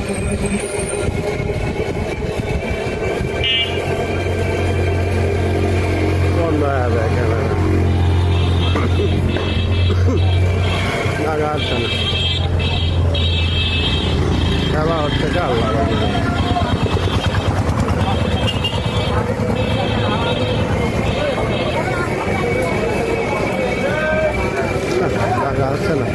বন্ধ হয়ে যাবে ক্যামেরা, লাগা হচ্ছে না, খেলা হচ্ছে কাল লাগা হচ্ছে না।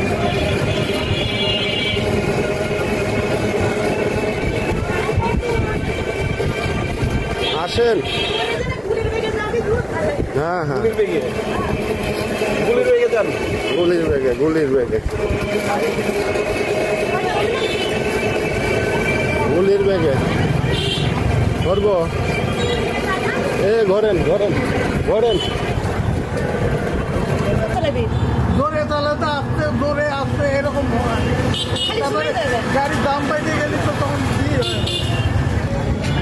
আসেন, হ্যাঁ হ্যাঁ, গুলির বেগে গুলির বেগে গুলির বেগে ধরবো। এ ঘোরেন ঘোরেন ঘোরেন, জোরে চালাতে আসতে জোরে আসতে এরকম হয়। তারপরে গাড়ির দাম পাইতে গেলে তো তখন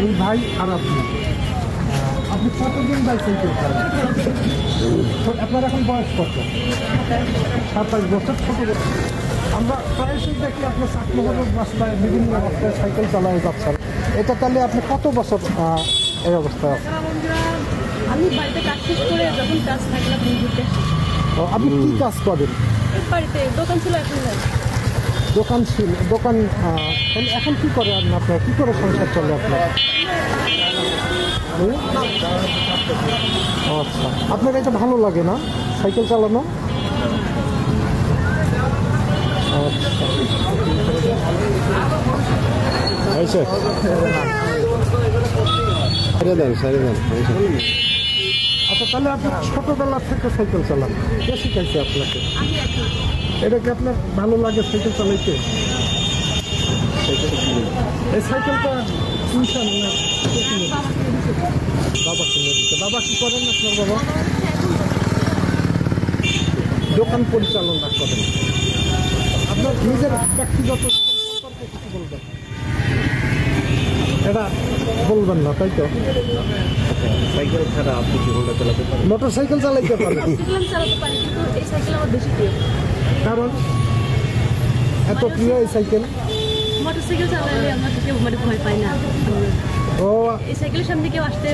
এই ভাই আর আপনি কতদিন বাইসাইকেল চালান? আপনার এখন বয়স কত? 27 বছর। ছোট বছর আমরা প্রায়শই দেখি আপনার চাকমোহরের রাস্তায় বিভিন্ন রাস্তায় সাইকেল চালানো যাচ্ছেন। এটা তাহলে আপনি কত বছর এই অবস্থায় আছেন? আমি বাড়িতে কাজ শেষ করে যখন কাজ থাকে না ঘুরতে। আপনি কি কাজ করেন? বাড়িতে দোকান ছিল, এখন নাই। দোকান ছিল, দোকান তাহলে এখন কি করে আপনার? কি করে সংসার চলে আপনার? আচ্ছা, আপনার এটা ভালো লাগে না সাইকেল চালানো? আচ্ছা ছেড়ে দেন ছেড়ে দেন। আচ্ছা, তাহলে আপনি ছোটবেলা থেকে সাইকেল চালান, কে শিখাইছে আপনাকে? এটা কি আপনার ভালো লাগে সাইকেল চালাইতে? এই সাইকেলটা কিনছেন না বাবা কিনে দিচ্ছে? বাবা কি করেন আপনার বাবা? দোকান পরিচালনা করেন। আপনার নিজের ব্যক্তিগত সম্পর্কে কিছু বলবেন? এটা বলবেন না, তাই তো? সাইকেল ছাড়া আপনি কি ঘন্টা চালাতে পারেন? মোটর সাইকেল চালাইতে পারেন? সাইকেল চালাতে পারি, কিন্তু এই সাইকেল আমার বেশি প্রিয়। কারণ এত প্রিয় এই সাইকেল? মোটর সাইকেল চালালে আমরা কেউ ভয় পাই না। ও এই সাইকেলের সামনে কেউ আসতে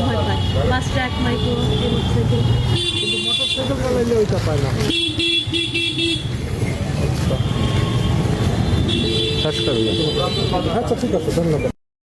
ভয় পায়। বাস ট্রাক, মাইক্রো, এই মোটর সাইকেল। কিন্তু মোটর সাইকেল চালাইলে ওইটা পায় না। শেষ করবেন? আচ্ছা, ঠিক আছে, ধন্যবাদ।